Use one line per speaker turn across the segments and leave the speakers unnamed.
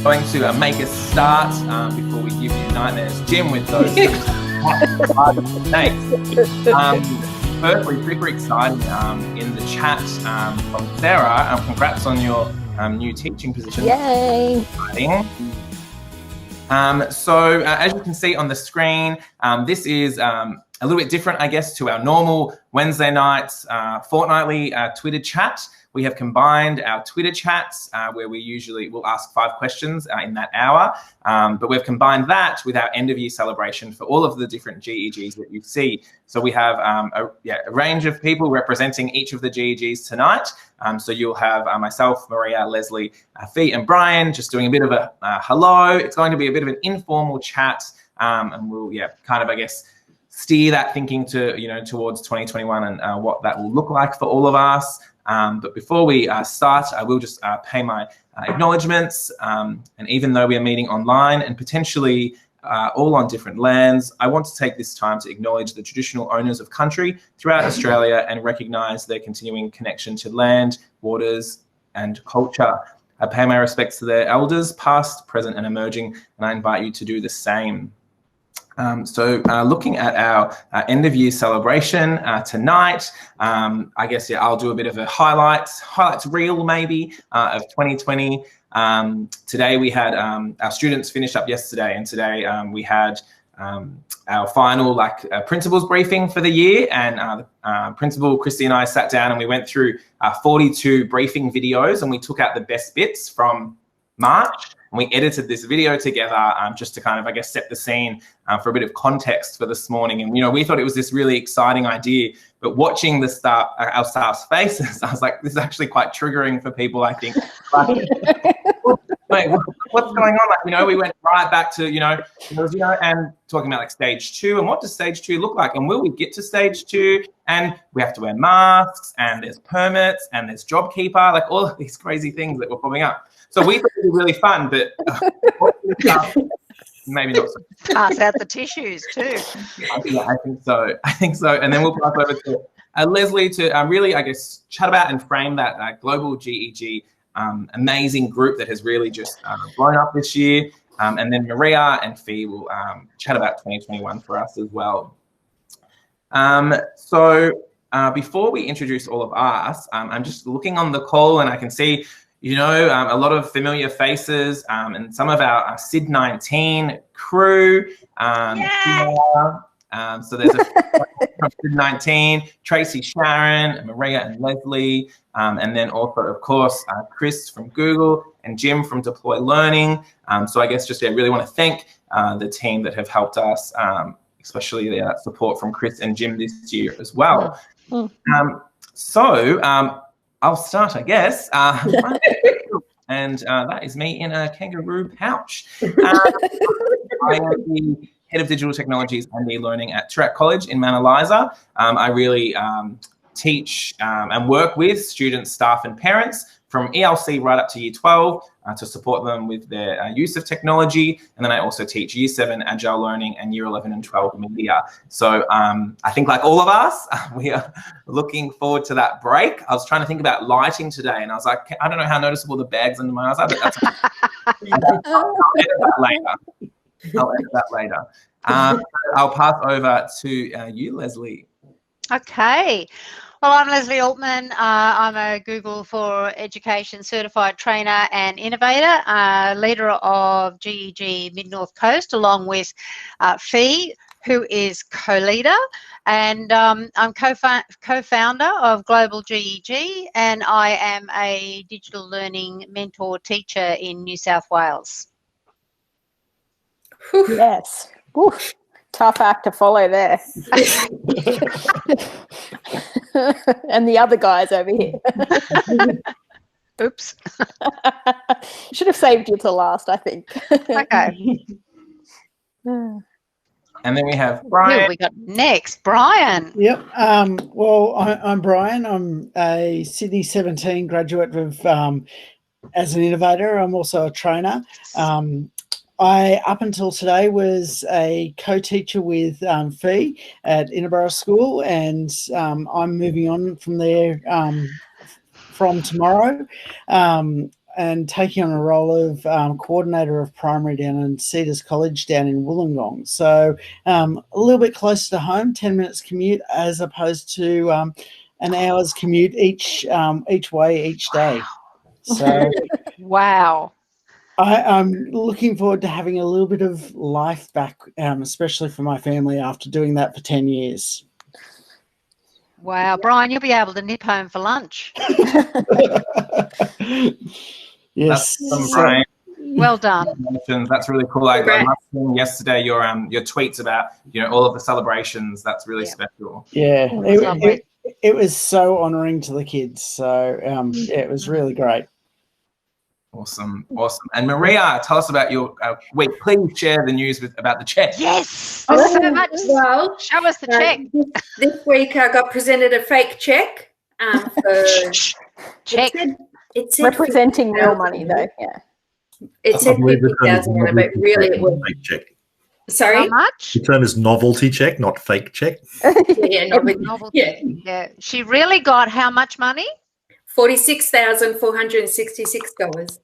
Going to make a start before we give you nightmares, Jim, with those snakes. Firstly, super exciting in the chat from Sarah. Congrats on your new teaching position.
Yay!
So as you can see on the screen, this is a little bit different, I guess, to our normal Wednesday nights fortnightly Twitter chat. We have combined our Twitter chats where we usually will ask 5 questions in that hour, but we've combined that with our end of year celebration for all of the different GEGs that you see. So we have a range of people representing each of the GEGs tonight. So you'll have myself, Maria, Leslie, Fee and Brian just doing a bit of a hello. It's going to be a bit of an informal chat and we'll kind of, I guess, steer that thinking to, towards 2021 and what that will look like for all of us. But before we start, I will just pay my acknowledgements. And even though we are meeting online and potentially all on different lands, I want to take this time to acknowledge the traditional owners of country throughout Australia and recognise their continuing connection to land, waters and culture. I pay my respects to their elders, past, present and emerging, and I invite you to do the same. So looking at our end of year celebration tonight, I guess, I'll do a bit of a highlights reel maybe of 2020. Today we had our students finish up yesterday, and today we had our final principals briefing for the year, and Principal Christy and I sat down and we went through 42 briefing videos and we took out the best bits from March. And we edited this video together just to kind of, I guess, set the scene for a bit of context for this morning. And, we thought it was this really exciting idea, but watching our staff's faces, I was like, this is actually quite triggering for people, I think. Wait, what's going on? We went right back to, and talking about stage 2 and what does stage 2 look like? And will we get to stage 2? And we have to wear masks and there's permits and there's JobKeeper, all of these crazy things that were popping up. So we thought it was really fun, but maybe not so.
Pass out the tissues too.
Yeah, I think so. And then we'll pass over to Leslie to really, I guess, chat about and frame that global GEG amazing group that has really just blown up this year. And then Maria and Fee will chat about 2021 for us as well. So before we introduce all of us, I'm just looking on the call and I can see a lot of familiar faces and some of our SID19 crew. So there's a from SID19, Tracy, Sharon, Maria and Leslie, and then also, of course, Chris from Google and Jim from Deploy Learning. So I guess just really want to thank the team that have helped us, especially the support from Chris and Jim this year as well. I'll start, I guess. And that is me in a kangaroo pouch. I am the Head of Digital Technologies and e-Learning at Toorak College in Mount Eliza. I really teach and work with students, staff and parents from ELC right up to Year 12 to support them with their use of technology. And then I also teach Year 7 Agile Learning and Year 11 and 12 Media. So I think like all of us, we are looking forward to that break. I was trying to think about lighting today and I was like, I don't know how noticeable the bags under my eyes are, but that's I'll edit that later. I'll pass over to you, Leslie.
Okay. Well, I'm Leslie Altman. I'm a Google for Education certified trainer and innovator, leader of GEG Mid-North Coast, along with Fee, who is co-leader. And I'm co-founder of Global GEG, and I am a digital learning mentor teacher in New South Wales.
Yes. Oof. Tough act to follow there. And the other guys over here.
Oops.
Should have saved you till last, I think.
Okay.
And then we have Brian.
Who we got next? Brian.
Yep. Well, I'm Brian. I'm a Sydney 17 graduate of as an innovator. I'm also a trainer. I, up until today, was a co-teacher with Fee at Innerborough School, and I'm moving on from there from tomorrow, and taking on a role of coordinator of primary down in Cedars College down in Wollongong. So a little bit closer to home, 10 minutes commute, as opposed to an hour's commute each way each day. So
Wow.
I'm looking forward to having a little bit of life back, especially for my family after doing that for 10 years.
Wow. Brian, you'll be able to nip home for lunch.
Yes.
That's awesome, Brian.
Well done.
That's really cool. I loved seeing yesterday your tweets about all of the celebrations. That's really special.
Yeah,
Lovely.
it was so honouring to the kids. So it was really great.
Awesome. And Maria, tell us about your week. Please share the news about the check.
Yes.
Oh,
So much.
well,
Show us the check.
This week I got presented a fake check. For
Check.
It said
Representing real money, though. Yeah.
It said 50,000 on it, but really it was
fake check.
Sorry.
How much?
The term is novelty check, not fake check.
Yeah,
Novelty. Yeah. She really got how much money?
$46,466.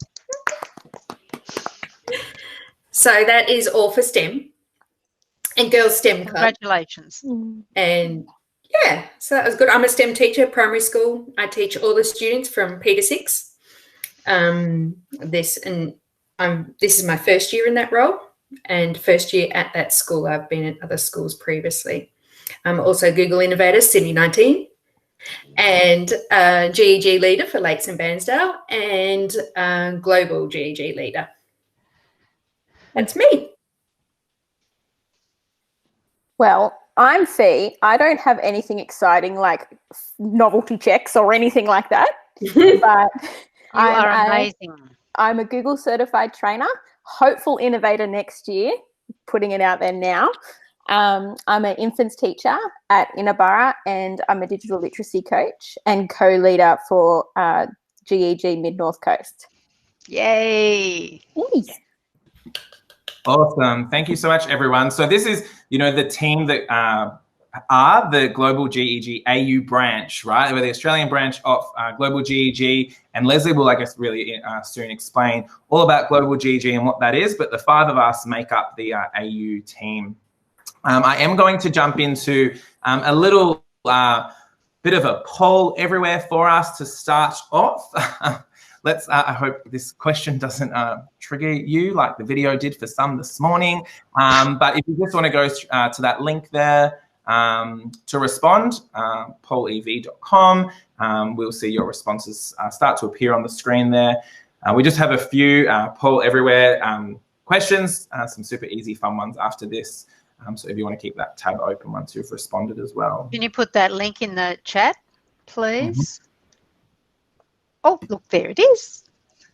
So that is all for STEM and Girls STEM Club.
Congratulations.
And yeah, so that was good. I'm a STEM teacher, primary school. I teach all the students from P to 6. This is my first year in that role, and first year at that school. I've been at other schools previously. I'm also Google Innovator Sydney 19, and GEG leader for Lakes and Bairnsdale, and global GEG leader. That's me.
Well, I'm Fee. I don't have anything exciting like novelty checks or anything like that, but
You are amazing.
I'm a Google certified trainer, hopeful innovator next year, putting it out there now. I'm an infants teacher at Innerborough, and I'm a digital literacy coach and co-leader for GEG Mid-North Coast.
Yay.
Yes.
Awesome. Thank you so much, everyone. So this is, the team that are the Global GEG AU branch, right? We're the Australian branch of Global GEG, and Leslie will, I guess, really soon explain all about Global GEG and what that is, but the 5 of us make up the AU team. I am going to jump into a little bit of a poll everywhere for us to start off. I hope this question doesn't trigger you like the video did for some this morning. But if you just want to go to that link there to respond, pollev.com, we'll see your responses start to appear on the screen there. We just have a few poll everywhere questions, some super easy fun ones after this. So if you want to keep that tab open once you've responded as well.
Can you put that link in the chat, please? Oh, look, there it is.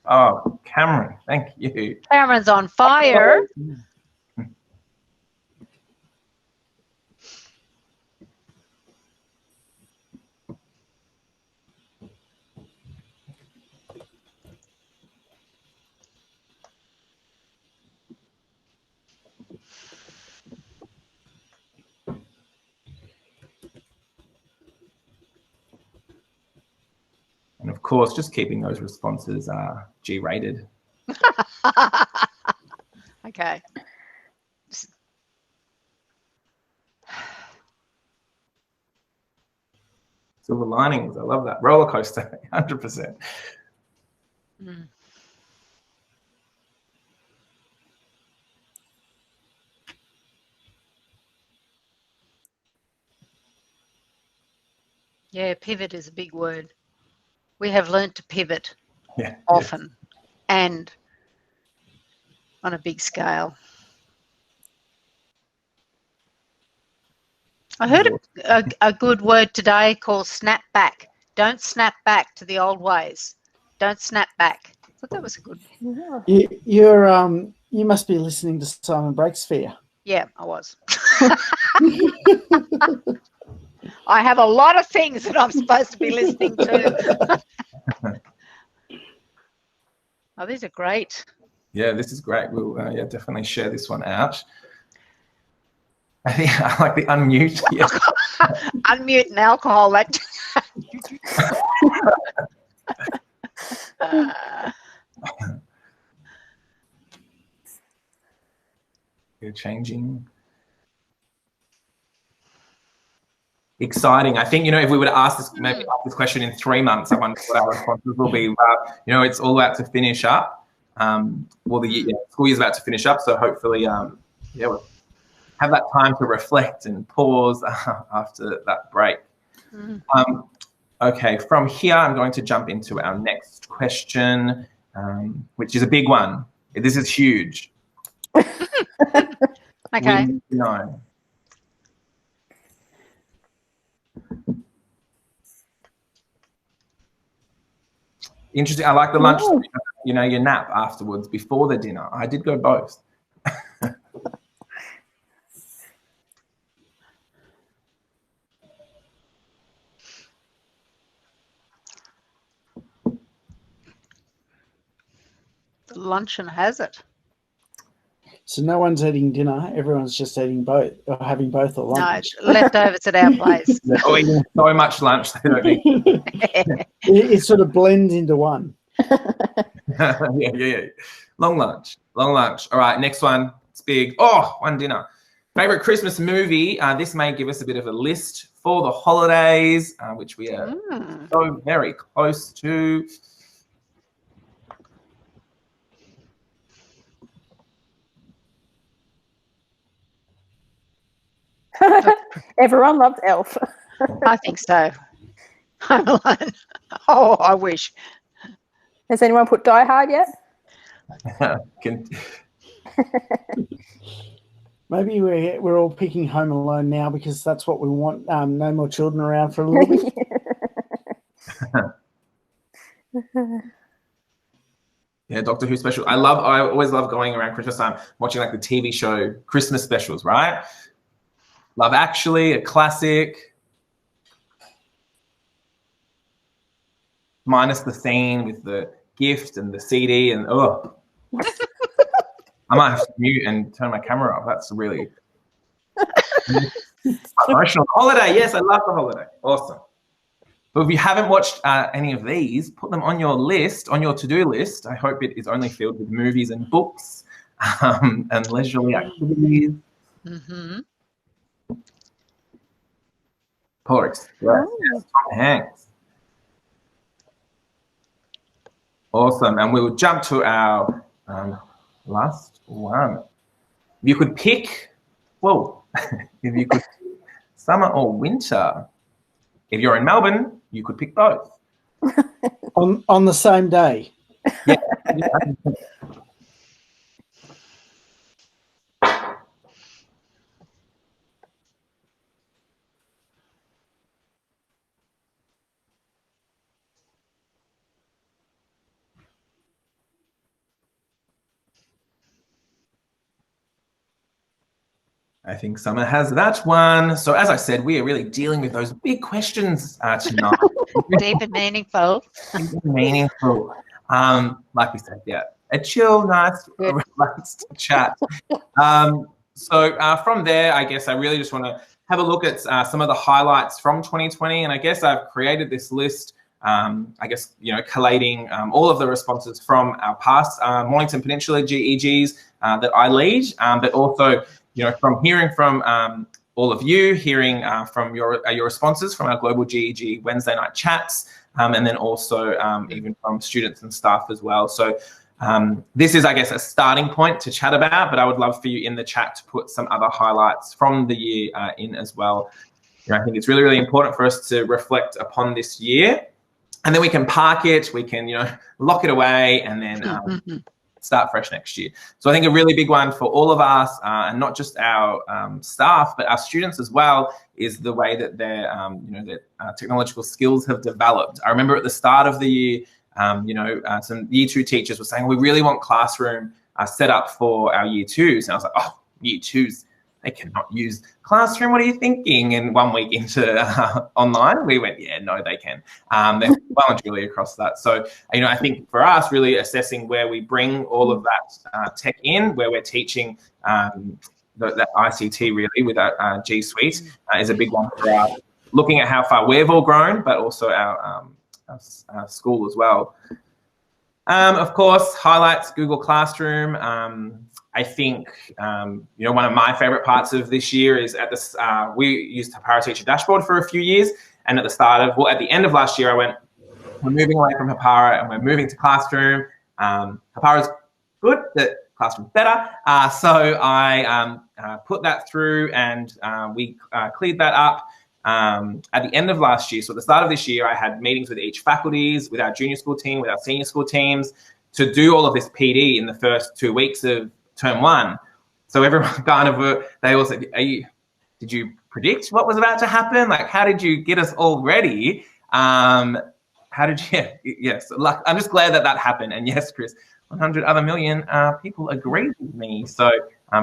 Oh, Cameron, thank you.
Cameron's on fire.
And of course, just keeping those responses G-rated.
Okay.
Silver linings, I love that. Roller coaster, 100%.
Mm. Yeah, pivot is a big word. We have learned to pivot often and on a big scale. I heard a good word today called snap back. Don't snap back to the old ways. Don't snap back. I thought that was a good one.
You must be listening to Simon Breakspear.
Yeah, I was. I have a lot of things that I'm supposed to be listening to. Oh, these are great.
Yeah, this is great. We'll yeah, definitely share this one out. I think I like the unmute. Yeah.
Unmute and alcohol. That.
You're changing. Exciting. I think, you know, if we were to ask this, maybe ask this question in 3 months, I wonder what our responses will be. But, you know, it's all about to finish up. Well, the school year's about to finish up, so hopefully, yeah, we'll have that time to reflect and pause after that break. Okay, from here, I'm going to jump into our next question, which is a big one. This is huge.
Okay.
No. Interesting. I like the lunch, you know, your nap afterwards before the dinner. I did go both.
Luncheon has it.
So no one's eating dinner. Everyone's just eating both or having both at lunch.
No, leftovers at our place.
They're eating so much lunch they don't need.
It sort of blends into one.
yeah. Long lunch. All right, next one. It's big. Oh, one dinner. Favorite Christmas movie. This may give us a bit of a list for the holidays, which we are so very close to.
Everyone loved Elf.
I think so. Home Alone. Oh, I wish.
Has anyone put Die Hard yet?
Maybe we're all picking Home Alone now because that's what we want. No more children around for a little bit.
Yeah, Doctor Who special. I always love going around Christmas time watching like the TV show Christmas specials, right? Love Actually, a classic. Minus the scene with the gift and the CD and oh. I might have to mute and turn my camera off. That's really emotional. Holiday, yes, I love the holiday. Awesome. But if you haven't watched any of these, put them on your list, on your to-do list. I hope it is only filled with movies and books and leisurely activities. Poor Express. Yes, Tom Hanks. Awesome. And we will jump to our last one. If you could pick, if you could summer or winter. If you're in Melbourne, you could pick both.
on the same day.
Yeah. I think Summer has that one. So as I said, we are really dealing with those big questions tonight.
Deep and meaningful.
Meaningful. Like we said, yeah, a chill, nice, relaxed chat. So from there, I guess I really just want to have a look at some of the highlights from 2020. And I guess I've created this list, I guess, you know, collating all of the responses from our past Mornington Peninsula GEGs that I lead, but also, you know, from hearing from all of you, hearing from your responses from our global GEG Wednesday night chats, and then also even from students and staff as well. So this is, I guess, a starting point to chat about, but I would love for you in the chat to put some other highlights from the year in as well. You know, I think it's really, really important for us to reflect upon this year, and then we can park it, we can, you know, lock it away, and then start fresh next year. So I think a really big one for all of us, and not just our staff, but our students as well, is the way that their you know, their technological skills have developed. I remember at the start of the year, you know, some year 2 teachers were saying, we really want classroom set up for our year 2s. And I was like, oh, year 2s, they cannot use Classroom. What are you thinking? And 1 week into online, we went, yeah, no, they can. They're well and truly across that. So, I think for us, really assessing where we bring all of that tech in, where we're teaching that ICT really with our G Suite is a big one for us. Looking at how far we've all grown, but also our school as well. Of course, highlights Google Classroom. I think, one of my favorite parts of this year is at this, we used Hapara Teacher Dashboard for a few years. And at the end of last year, I went, we're moving away from Hapara and we're moving to Classroom. Hapara's good, the Classroom's better. So I put that through and we cleared that up. At the end of last year, so at the start of this year, I had meetings with each faculties, with our junior school team, with our senior school teams, to do all of this PD in the first 2 weeks of term 1. So everyone kind of, they all said, did you predict what was about to happen? Like, how did you get us all ready? How did you, yes, I'm just glad that happened. And yes, Chris, 100 other million people agreed with me. So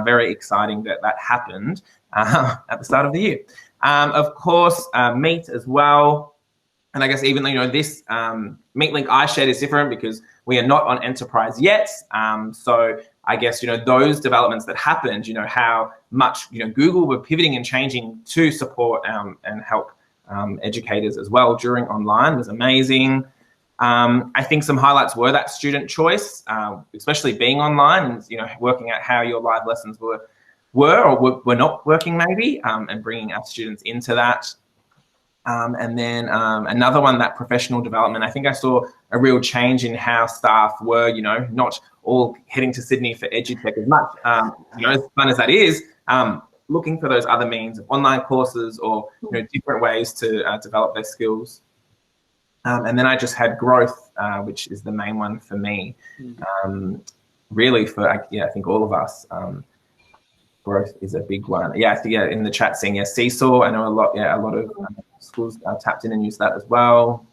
very exciting that happened at the start of the year. Of course, Meet as well. And I guess even though, this Meet link I shared is different because we are not on enterprise yet. So I guess, those developments that happened, how much, Google were pivoting and changing to support and help educators as well during online was amazing. I think some highlights were that student choice, especially being online and, working out how your live lessons were or were not working maybe, and bringing our students into that. And then another one, that professional development. I think I saw a real change in how staff were, not all heading to Sydney for EduTech as much, as fun as that is, looking for those other means of online courses or, different ways to develop their skills. And then I just had growth, which is the main one for me, really for, I think all of us. Growth is a big one. Yeah, I think in the chat saying Seesaw. I know a lot of schools tapped in and used that as well.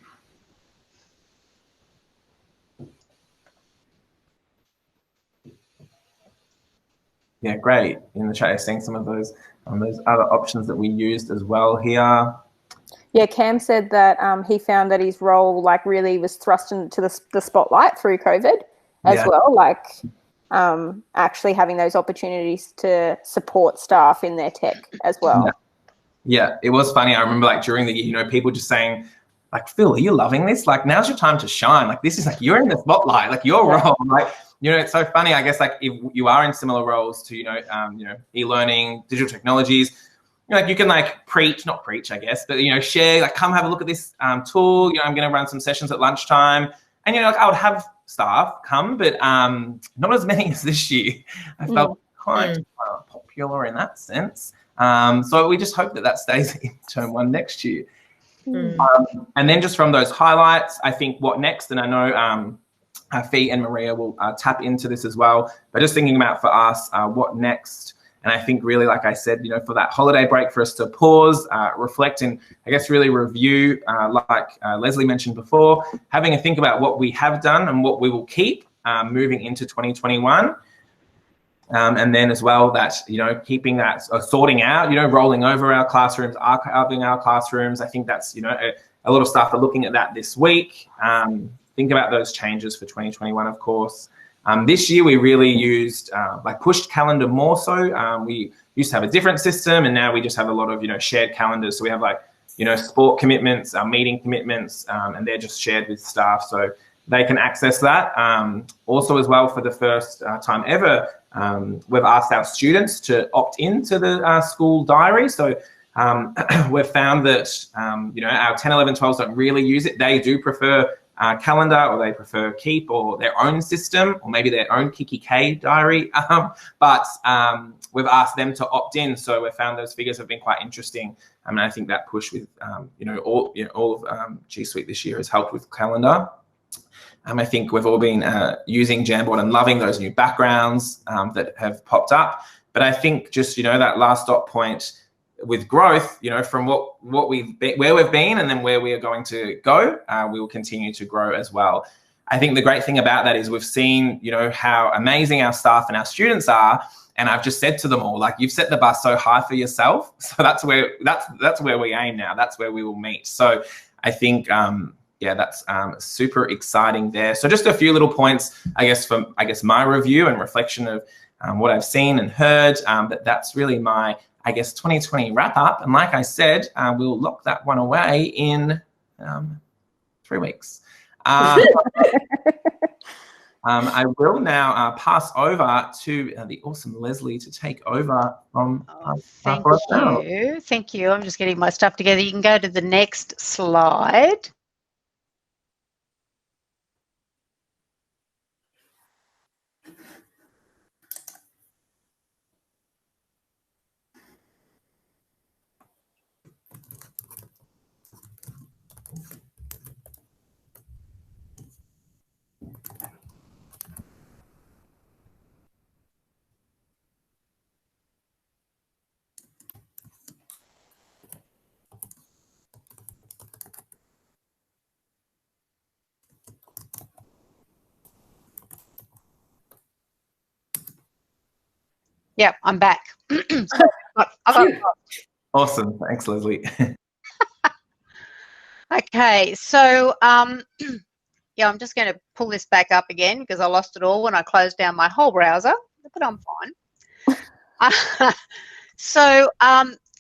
Yeah, great. In the chat, they're saying some of those other options that we used as well here.
Yeah, Cam said that he found that his role really was thrust into the spotlight through COVID as well. Actually having those opportunities to support staff in their tech as well.
Yeah, it was funny. I remember during the year, people just saying, Phil, are you loving this? Now's your time to shine. This is you're in the spotlight, your role. It's so funny. I guess if you are in similar roles to, e-learning, digital technologies, you can not preach, I guess, but, share, come have a look at this tool. I'm going to run some sessions at lunchtime. And, I would have staff come, but not as many as this year. I felt quite popular in that sense. So we just hope that stays in term 1 next year. And then just from those highlights, I think what next, and I know Fee and Maria will tap into this as well, but just thinking about for us, what next? And I think really, like I said, for that holiday break, for us to pause, reflect, and I guess really review, like Leslie mentioned before, having a think about what we have done and what we will keep moving into 2021. And then as well that, keeping that, sorting out, rolling over our classrooms, archiving our classrooms. I think that's, a lot of staff are looking at that this week. Think about those changes for 2021, of course. This year, we really used pushed calendar more so. We used to have a different system, and now we just have a lot of, shared calendars. So we have sport commitments, meeting commitments, and they're just shared with staff. So they can access that. Also as well, for the first time ever, we've asked our students to opt into the school diary. So we've found that, our 10, 11, 12s don't really use it. They do prefer calendar, or they prefer Keep, or their own system, or maybe their own KikiK diary. But we've asked them to opt in. So we've found those figures have been quite interesting. And I think that push with, all of G Suite this year has helped with calendar. I think we've all been using Jamboard and loving those new backgrounds that have popped up. But I think just, that last dot point with growth, from where we've been and then where we are going to go, we will continue to grow as well. I think the great thing about that is we've seen, how amazing our staff and our students are. And I've just said to them all, like, you've set the bar so high for yourself. So that's where we aim now. That's where we will meet. So I think, yeah, that's super exciting there. So just a few little points, I guess, from my review and reflection of what I've seen and heard. But that's really my, I guess, 2020 wrap up. And like I said, we'll lock that one away in 3 weeks. I will now pass over to the awesome Leslie to take over from.
Thank you. Thank you. I'm just getting my stuff together. You can go to the next slide. Yep, I'm back.
Awesome. Thanks, Leslie.
Okay, so yeah, I'm just going to pull this back up again because I lost it all when I closed down my whole browser, but I'm fine. So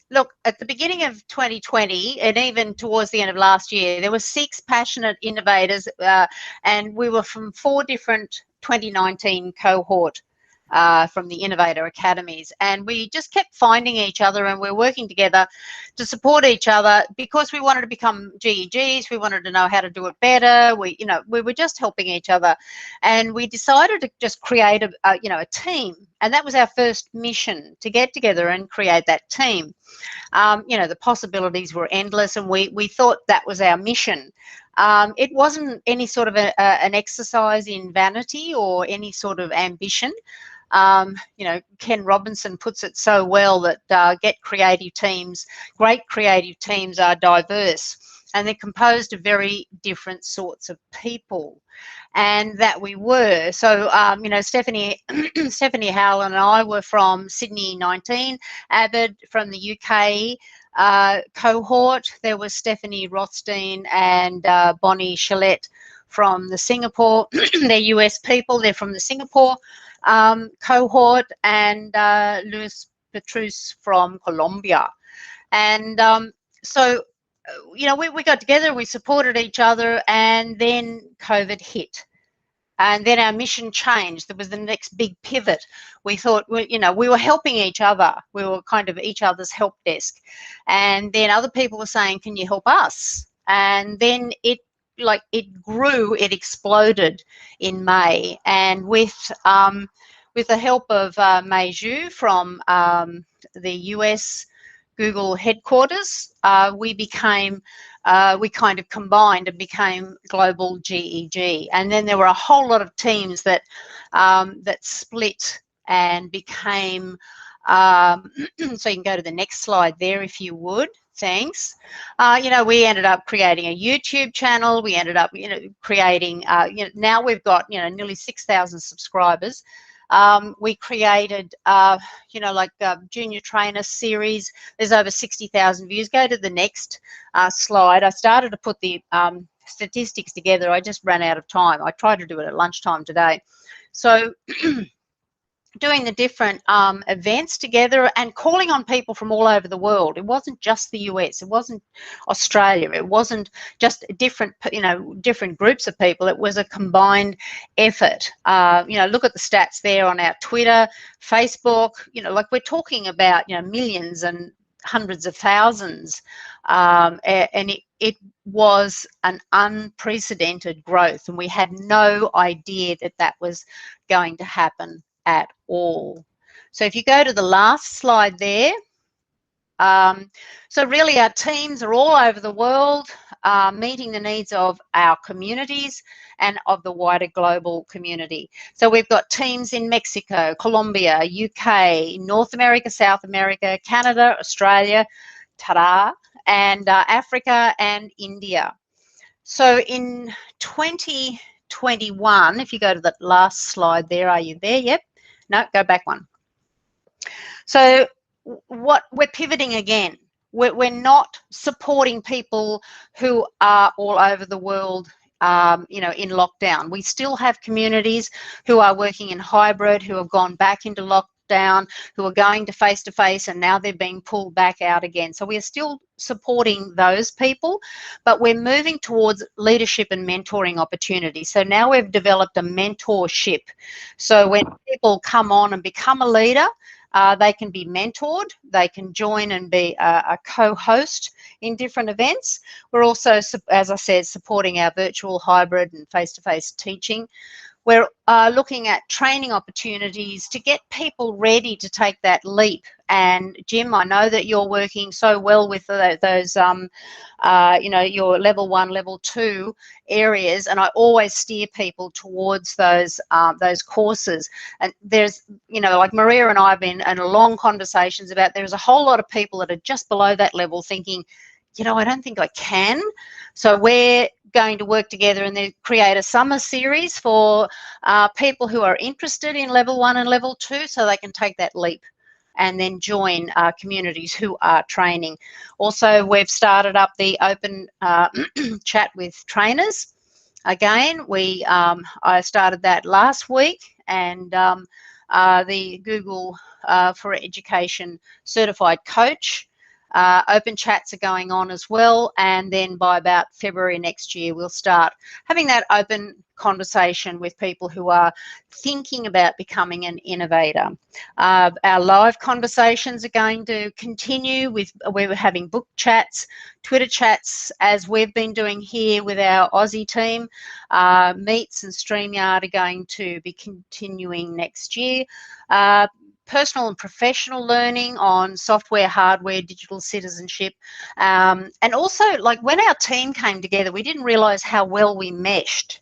look, at the beginning of 2020 and even towards the end of last year, there were 6 passionate innovators and we were from 4 different 2019 cohort from the Innovator Academies, and we just kept finding each other and we're working together to support each other because we wanted to become GEGs. We wanted to know how to do it better. We were just helping each other, and we decided to just create a team, and that was our first mission, to get together and create that team. The possibilities were endless, and we thought that was our mission. It wasn't any sort of an exercise in vanity or any sort of ambition. Ken Robinson puts it so well that great creative teams are diverse, and they're composed of very different sorts of people, and that we were. So, Stephanie Howell and I were from Sydney 19, Avid from the UK cohort. There was Stephanie Rothstein and Bonnie Chalette from the Singapore. They're US people. They're from the Singapore cohort, and Luis Petrus from Colombia. And so, we got together, we supported each other, and then COVID hit. And then our mission changed. There was the next big pivot. We thought, we were helping each other. We were kind of each other's help desk. And then other people were saying, can you help us? And then it grew, it exploded in May. And with the help of Mei Zhu from the US Google headquarters, we kind of combined and became Global GEG. And then there were a whole lot of teams that split and became, so you can go to the next slide there if you would. Thanks. We ended up creating a YouTube channel. We ended up, creating, now we've got, nearly 6,000 subscribers. We created, junior trainer series. There's over 60,000 views. Go to the next slide. I started to put the statistics together. I just ran out of time. I tried to do it at lunchtime today. So doing the different events together and calling on people from all over the world. It wasn't just the US. It wasn't Australia. It wasn't just different groups of people. It was a combined effort. Look at the stats there on our Twitter, Facebook. We're talking about millions and hundreds of thousands, and it was an unprecedented growth, and we had no idea that was going to happen at all. So if you go to the last slide there, so really our teams are all over the world, meeting the needs of our communities and of the wider global community. So we've got teams in Mexico, Colombia, UK, North America, South America, Canada, Australia, ta-da, and Africa and India. So in 2021, if you go to the last slide there, are you there? Yep. No, go back one. So what we're pivoting again. We're not supporting people who are all over the world, you know, in lockdown. We still have communities who are working in hybrid, who have gone back into lockdown, who are going to face, and now they're being pulled back out again. So we're still supporting those people, but we're moving towards leadership and mentoring opportunities. So now we've developed a mentorship. So when people come on and become a leader, they can be mentored, they can join and be a co-host in different events. We're also, as I said, supporting our virtual, hybrid and face-to-face teaching. We're looking at training opportunities to get people ready to take that leap. And Jim, I know that you're working so well with those, you know, your level 1, level 2 areas, and I always steer people towards those courses. And there's, you know, like Maria and I have been in long conversations about, there's a whole lot of people that are just below that level thinking, you know, I don't think I can. So we're going to work together and then create a summer series for people who are interested in level 1 and level 2, so they can take that leap and then join communities who are training. Also, we've started up the open chat with trainers. Again, I started that last week, and the Google for Education Certified Coach open chats are going on as well, and then by about February next year we'll start having that open conversation with people who are thinking about becoming an innovator. Our live conversations are going to continue with, we're having book chats, Twitter chats, as we've been doing here with our Aussie team. Meets and StreamYard are going to be continuing next year. Personal and professional learning on software, hardware, digital citizenship. And also, like, when our team came together, we didn't realise how well we meshed,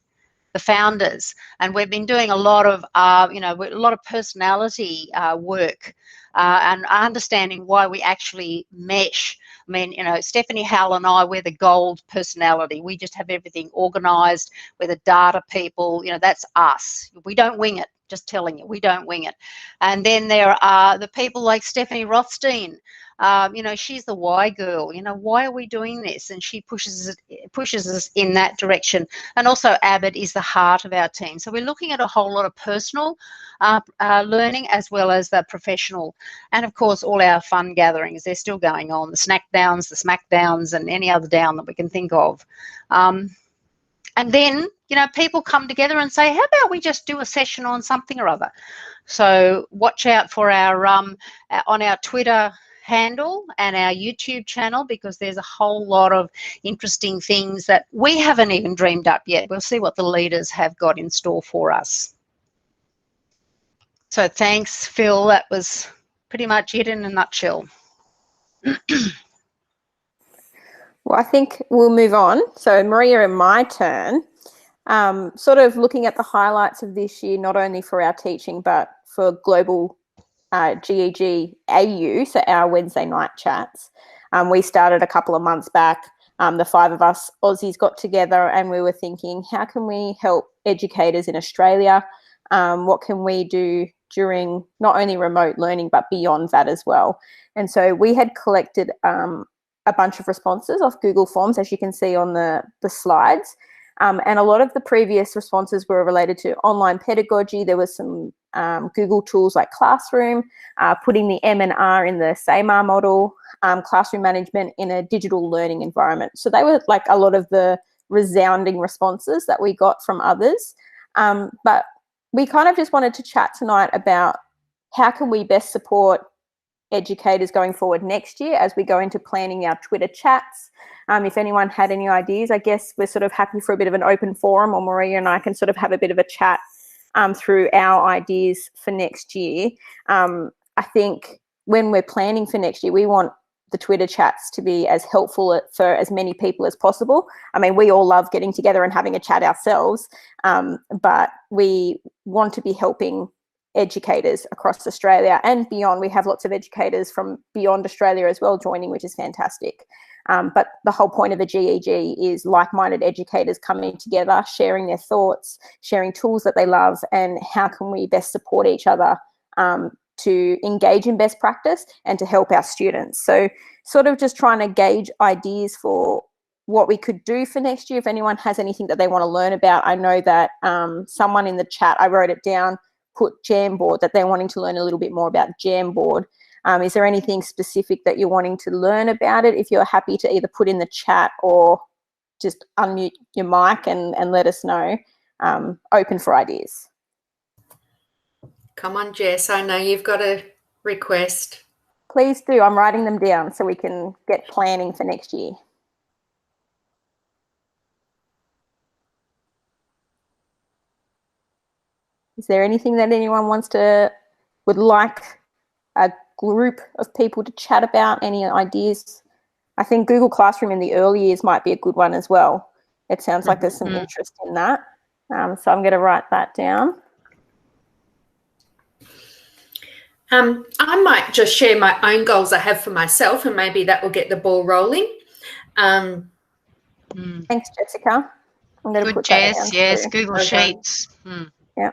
the founders. And we've been doing a lot of, you know, a lot of personality work and understanding why we actually mesh. I mean, you know, Stephanie Howell and I, we're the gold personality. We just have everything organised. We're the data people. You know, that's us. We don't wing it. Just telling you, we don't wing it. And then there are the people like Stephanie Rothstein. You know, she's the why girl. You know, why are we doing this? And she pushes us in that direction. And also Abbott is the heart of our team. So we're looking at a whole lot of personal learning as well as the professional. And of course, all our fun gatherings, they're still going on. The snack downs, the smack downs, and any other down that we can think of. And then, you know, people come together and say, how about we just do a session on something or other? So watch out for our on our Twitter handle and our YouTube channel, because there's a whole lot of interesting things that we haven't even dreamed up yet. We'll see what the leaders have got in store for us. So thanks, Phil. That was pretty much it in a nutshell.
Well, I think we'll move on. So Maria, and my turn, sort of looking at the highlights of this year, not only for our teaching, but for global GEGau, so our Wednesday night chats. We started a couple of months back. The 5 of us Aussies got together and we were thinking, how can we help educators in Australia? What can we do during not only remote learning, but beyond that as well? And so we had collected a bunch of responses off Google Forms, as you can see on the slides. And a lot of the previous responses were related to online pedagogy. There was some Google tools like Classroom, putting the M&R in the SAMR model, classroom management in a digital learning environment. So they were like a lot of the resounding responses that we got from others. But we kind of just wanted to chat tonight about how can we best support educators going forward next year as we go into planning our Twitter chats. If anyone had any ideas, I guess we're sort of happy for a bit of an open forum, or Maria and I can sort of have a bit of a chat through our ideas for next year. I think when we're planning for next year, we want the Twitter chats to be as helpful for as many people as possible. I mean, we all love getting together and having a chat ourselves, but we want to be helping educators across Australia and beyond. We have lots of educators from beyond Australia as well joining, which is fantastic. But the whole point of the GEG is like-minded educators coming together, sharing their thoughts, sharing tools that they love, and how can we best support each other to engage in best practice and to help our students. So sort of just trying to gauge ideas for what we could do for next year. If anyone has anything that they want to learn about, I know that someone in the chat, I wrote it down, put Jamboard, that they're wanting to learn a little bit more about Jamboard. Is there anything specific that you're wanting to learn about it? If you're happy to either put in the chat or just unmute your mic and let us know. Open for ideas.
Come on, Jess. I know you've got a request.
Please do. I'm writing them down so we can get planning for next year. Is there anything that anyone would like a group of people to chat about? Any ideas? I think Google Classroom in the early years might be a good one as well. It sounds like there's some interest in that. So I'm going to write that down.
I might just share my own goals I have for myself, and maybe that will get the ball rolling.
Thanks, Jessica. I'm going to put
Jess.
that down
Yes,
too.
Google Sheets.
Yeah.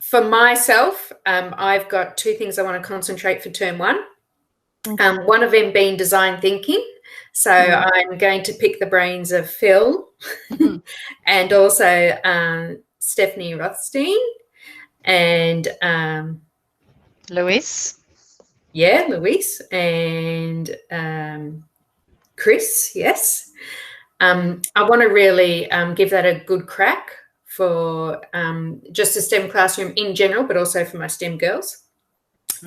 For myself, I've got 2 things I want to concentrate for term 1. One of them being design thinking. So I'm going to pick the brains of Phil and also Stephanie Rothstein and
Luis.
Yeah, Luis and Chris, yes. I want to really give that a good crack for just the STEM classroom in general, but also for my STEM girls.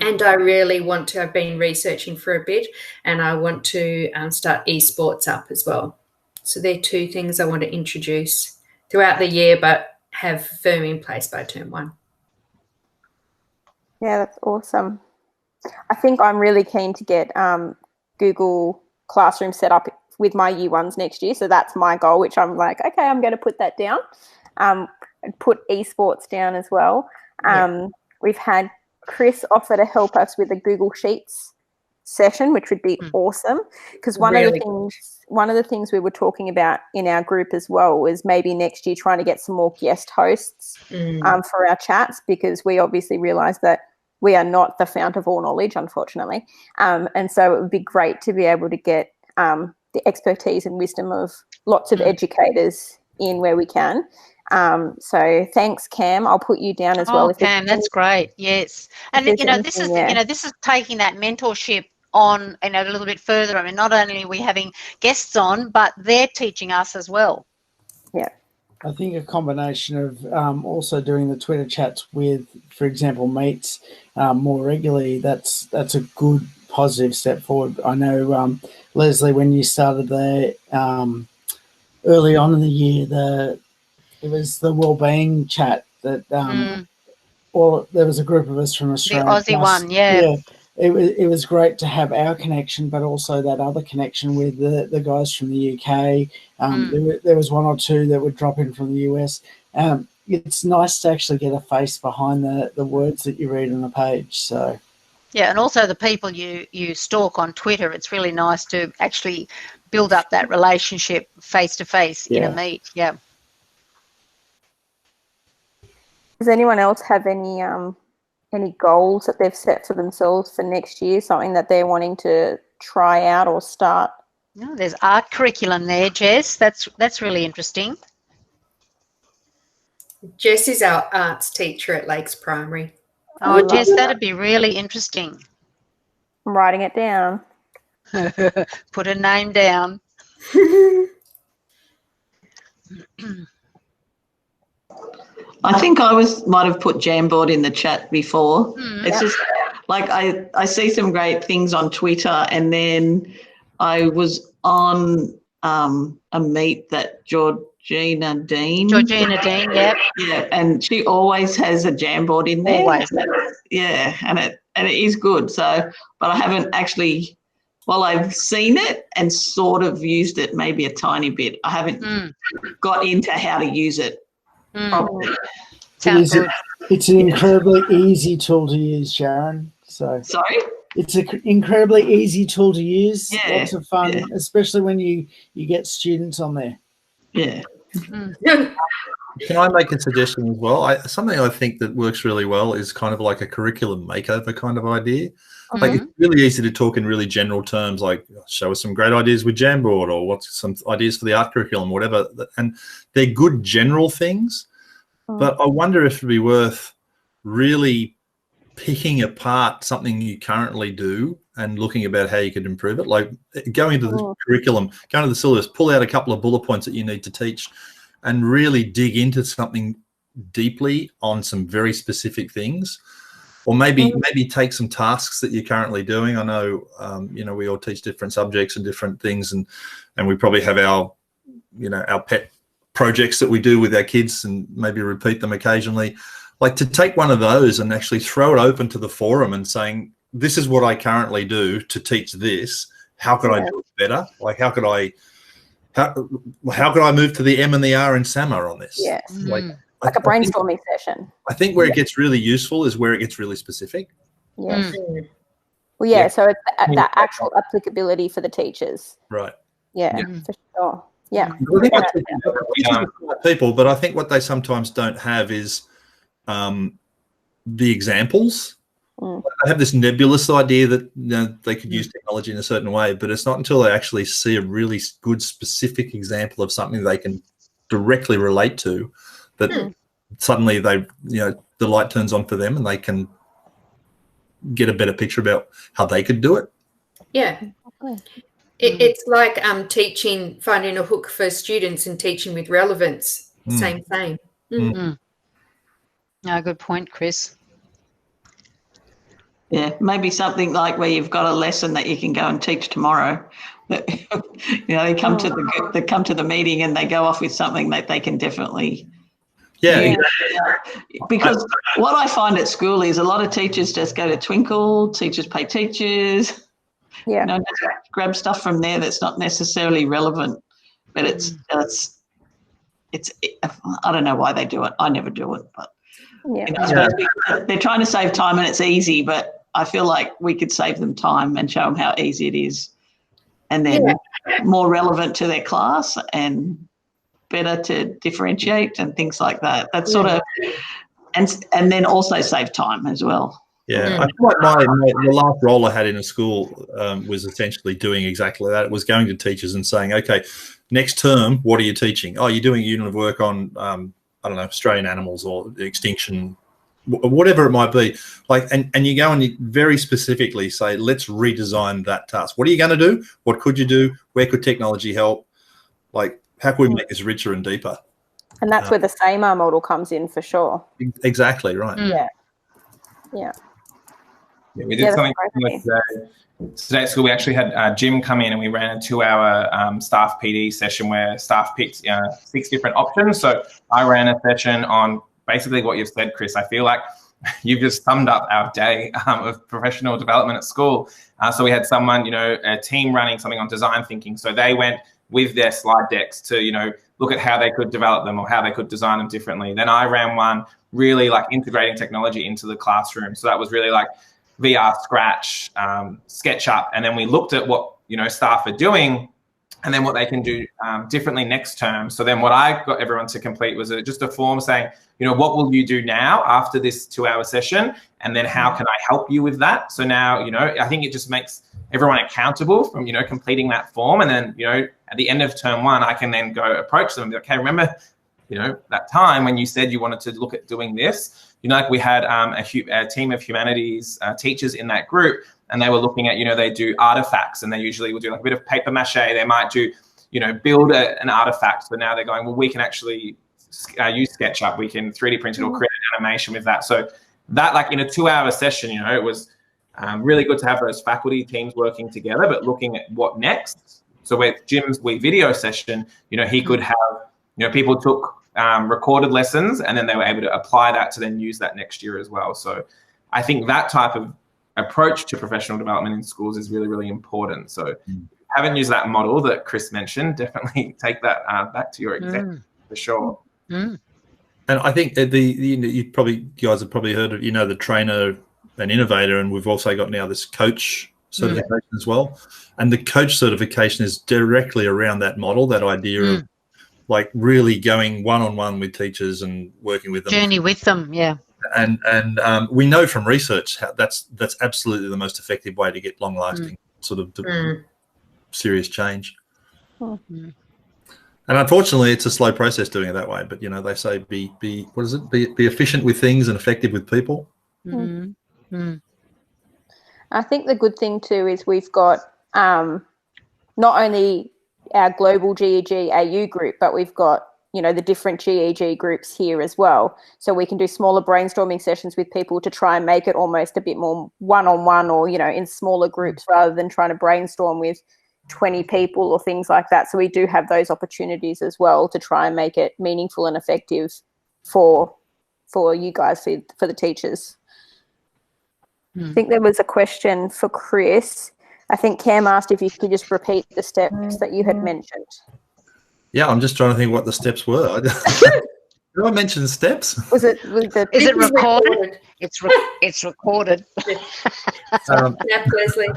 And I really want to, I've been researching for a bit, and I want to start esports up as well. So they're 2 things I want to introduce throughout the year, but have firm in place by term 1.
Yeah, that's awesome. I think I'm really keen to get Google Classroom set up with my year 1s next year. So that's my goal, which I'm like, okay, I'm going to put that down. And put esports down as well. We've had Chris offer to help us with a Google Sheets session, which would be awesome, because one of the things we were talking about in our group as well was maybe next year trying to get some more guest hosts for our chats, because we obviously realize that we are not the fount of all knowledge, unfortunately, and so it would be great to be able to get the expertise and wisdom of lots of educators in where we can. So thanks, Cam. I'll put you down as well.
Cam, that's great. Yes, and this is taking that mentorship on a little bit further. I mean, not only are we having guests on, but they're teaching us as well.
Yeah,
I think a combination of also doing the Twitter chats with, for example, mates more regularly. That's a good positive step forward. I know, Leslie, when you started there early on in the year, it was the wellbeing chat that or there was a group of us from Australia.
The Aussie one, yeah.
It was great to have our connection, but also that other connection with the guys from the UK. There was 1 or 2 that would drop in from the US. It's nice to actually get a face behind the words that you read on a page. So
yeah, and also the people you stalk on Twitter. It's really nice to actually build up that relationship face to face in a meet. Yeah.
Does anyone else have any goals that they've set for themselves for next year, something that they're wanting to try out or start?
No, there's art curriculum there, Jess. That's really interesting.
Jess is our arts teacher at Lakes Primary.
Oh, Jess, that'd be really interesting.
I'm writing it down.
Put a name down.
I think might have put Jamboard in the chat before. It's just like I see some great things on Twitter, and then I was on a meet that Georgina Dean,
yep.
Yeah, and she always has a Jamboard in there.
Always.
Yeah, and it is good. So, but I haven't actually. Well, I've seen it and sort of used it maybe a tiny bit. I haven't got into how to use it.
It's an incredibly easy tool to use, Sharon. So
sorry,
it's an incredibly easy tool to use.
Yeah,
lots of fun, especially when you get students on there.
Yeah.
Can I make a suggestion as well? Something I think that works really well is kind of like a curriculum makeover kind of idea. Like it's really easy to talk in really general terms, like show us some great ideas with Jamboard, or what's some ideas for the art curriculum, whatever. And they're good general things, but I wonder if it'd be worth really picking apart something you currently do and looking about how you could improve it. Like going into the curriculum, going to the syllabus, pull out a couple of bullet points that you need to teach, and really dig into something deeply on some very specific things. Or maybe take some tasks that you're currently doing. I know, we all teach different subjects and different things, and we probably have our pet projects that we do with our kids, and maybe repeat them occasionally. Like to take one of those and actually throw it open to the forum and saying, this is what I currently do to teach this. How could I do it better? Like how could I move to the M and the R in SAMR on this?
Yes.
Like
a brainstorming session.
I think where it gets really useful is where it gets really specific.
Yes. Well, yeah. So it's that actual applicability for the teachers.
Right.
Yeah, for sure. Yeah.
People, but I think what they sometimes don't have is the examples. They have this nebulous idea that they could use technology in a certain way, but it's not until they actually see a really good specific example of something they can directly relate to that suddenly the light turns on for them and they can get a better picture about how they could do it.
Yeah. It's like finding a hook for students and teaching with relevance. Same.
No, good point, Chris.
Yeah, maybe something like where you've got a lesson that you can go and teach tomorrow. They come to the meeting and they go off with something that they can definitely. Yeah. Because what I find at school is a lot of teachers just go to Twinkle, teachers pay teachers.
Yeah.
Just grab stuff from there that's not necessarily relevant, but it's I don't know why they do it. I never do it, but they're trying to save time and it's easy, but I feel like we could save them time and show them how easy it is, and then more relevant to their class and better to differentiate and things like that. That's sort of, and then also save time as well.
Yeah, I feel like the last role I had in a school was essentially doing exactly that. It was going to teachers and saying, okay, next term, what are you teaching? Oh, you're doing a unit of work on, I don't know, Australian animals or extinction, whatever it might be. Like, and you go and you very specifically say, let's redesign that task. What are you going to do? What could you do? Where could technology help? Like, how can we make this richer and deeper?
And that's where the SAMR model comes in for sure.
Exactly, right.
Yeah,
we did something similar today at school. We actually had Jim come in and we ran a 2-hour staff PD session where staff picked 6 different options. So I ran a session on basically what you've said, Chris. I feel like you've just summed up our day of professional development at school. So we had someone, a team running something on design thinking. So they went with their slide decks to, look at how they could develop them or how they could design them differently. Then I ran one really like integrating technology into the classroom. So that was really like VR Scratch, SketchUp. And then we looked at what, staff are doing and then what they can do differently next term. So then what I got everyone to complete was just a form saying, what will you do now after this 2-hour session? And then how can I help you with that? So now, I think it just makes everyone accountable from, completing that form. And then, at the end of term 1, I can then go approach them and be like, okay, remember, that time when you said you wanted to look at doing this, like we had a team of humanities teachers in that group, and they were looking at, they do artifacts, and they usually will do like a bit of paper mache. They might do, build an artifact. So now they're going, well, we can actually use SketchUp. We can 3D print it or create an animation with that. So that, like in a 2-hour session, it was really good to have those faculty teams working together, but looking at what next. So with Jim's video session, he could have, people took recorded lessons and then they were able to apply that to then use that next year as well. So I think that type of approach to professional development in schools is really, really important. So if you haven't used that model that Chris mentioned, definitely take that back to your exam for sure.
And I think you guys have probably heard of, the trainer and innovator, and we've also got now this coach certification as well. And the coach certification is directly around that model, that idea of like really going one-on-one with teachers and working with them.
Journey with them, yeah.
And we know from research how that's absolutely the most effective way to get long-lasting sort of serious change.
Mm.
And unfortunately, it's a slow process doing it that way. But they say be efficient with things and effective with people.
Mm. Mm.
I think the good thing too is we've got not only our global GEG AU group, but we've got the different GEG groups here as well. So we can do smaller brainstorming sessions with people to try and make it almost a bit more one-on-one, or in smaller groups rather than trying to brainstorm with 20 people or things like that. So we do have those opportunities as well to try and make it meaningful and effective for you guys, for the teachers. I think there was a question for Chris. I think Cam asked if you could just repeat the steps that you had mentioned.
Yeah, I'm just trying to think what the steps were. Did I mention steps?
Is it
recorded? It's recorded.
Leslie.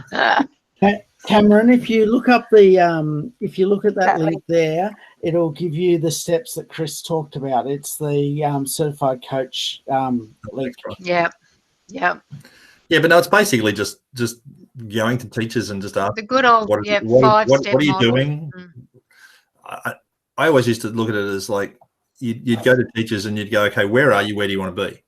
Cameron, if you look up that link there, it'll give you the steps that Chris talked about. It's the certified coach link.
Yeah.
But no, it's basically just going to teachers and just asking
the good old
what
5-step
are you
model.
doing? I always used to look at it as like you'd go to teachers and you'd go, okay, where are you? Where do you want to be?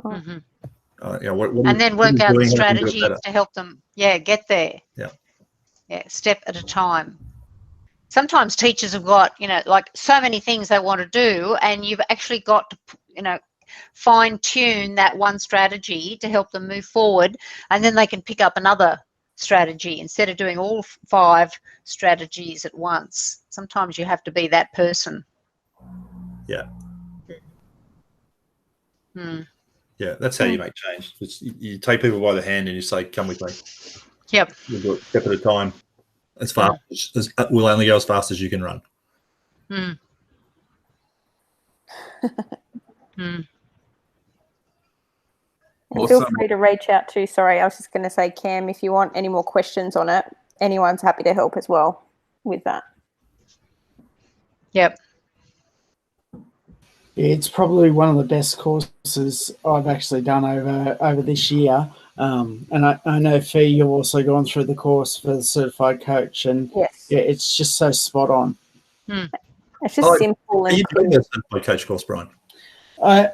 Mm-hmm.
And
then work out the strategies to help them, get there.
Yeah,
step at a time. Sometimes teachers have got, like so many things they want to do, and you've actually got to, fine tune that one strategy to help them move forward, and then they can pick up another strategy instead of doing all 5 strategies at once. Sometimes you have to be that person.
Yeah.
Hmm.
Yeah, that's how you make change. You take people by the hand and you say, come with me.
Yep.
You do it step at a time. As fast as we'll only go as fast as you can run.
Hmm.
And feel free to reach out to, sorry, I was just going to say, Cam, if you want any more questions on it, anyone's happy to help as well with that.
Yep.
It's probably one of the best courses I've actually done over this year. And I know, Fee, you've also gone through the course for the certified coach, and it's just so spot on.
It's just simple.
Are you doing the certified coach course, Brian?
I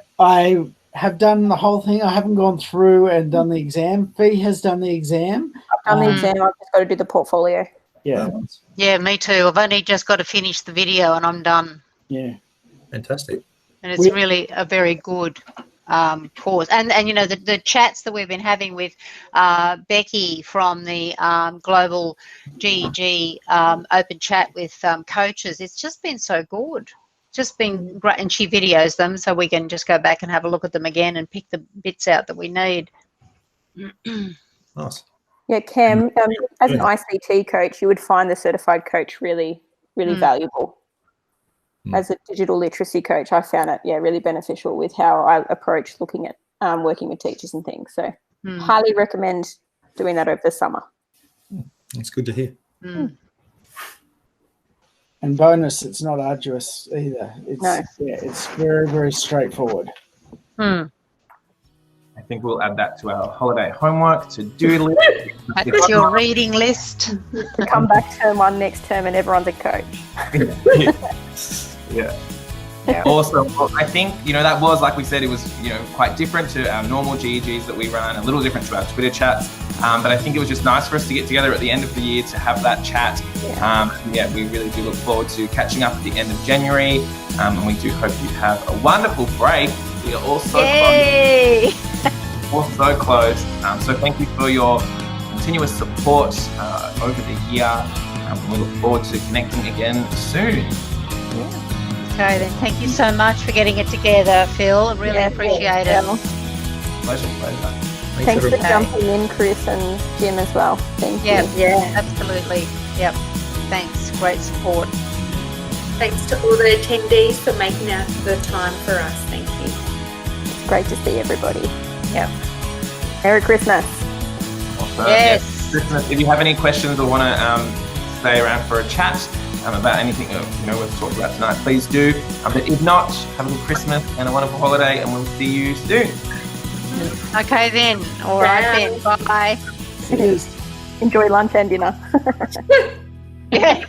have done the whole thing. I haven't gone through and done the exam. Fee has done the exam.
I've done the exam. I've just got to do the portfolio.
Yeah.
Yeah, me too. I've only just got to finish the video and I'm done.
Yeah.
Fantastic.
And it's really a very good course. And the chats that we've been having with Becky from the Global GEG open chat with coaches, it's just been so good. Just been great, and she videos them so we can just go back and have a look at them again and pick the bits out that we need.
Nice.
Yeah, Cam, as an ICT coach, you would find the certified coach really, really valuable. As a digital literacy coach, I found it, really beneficial with how I approach looking at working with teachers and things. So highly recommend doing that over the summer.
That's good to hear.
And bonus, it's not arduous either. It's very, very straightforward.
I think we'll add that to our holiday homework to-do list.
That's your reading list.
To come back term 1 next term and everyone's a coach.
Yeah. Awesome. Well, I think, that was, like we said, it was, quite different to our normal GEGs that we run, a little different to our Twitter chats. But I think it was just nice for us to get together at the end of the year to have that chat. We really do look forward to catching up at the end of January. And we do hope you have a wonderful break. We are all so close. All so close. So thank you for your continuous support over the year. And we look forward to connecting again soon.
Okay, then thank you so much for getting it together, Phil. I really appreciate it.
Pleasure.
Thanks for jumping in, Chris and Jim as well. Thank you.
Yeah, absolutely. Yep. Thanks. Great support.
Thanks to all the attendees for making out the time for us. Thank you.
It's great to see everybody.
Yep.
Merry Christmas.
Awesome. Yes. Christmas. If you have any questions or want to stay around for a chat about anything we've talked about tonight, please do. But if not, have a good Christmas and a wonderful holiday, and we'll see you soon.
Okay then. All right then. Bye.
Enjoy lunch and dinner.
Yeah.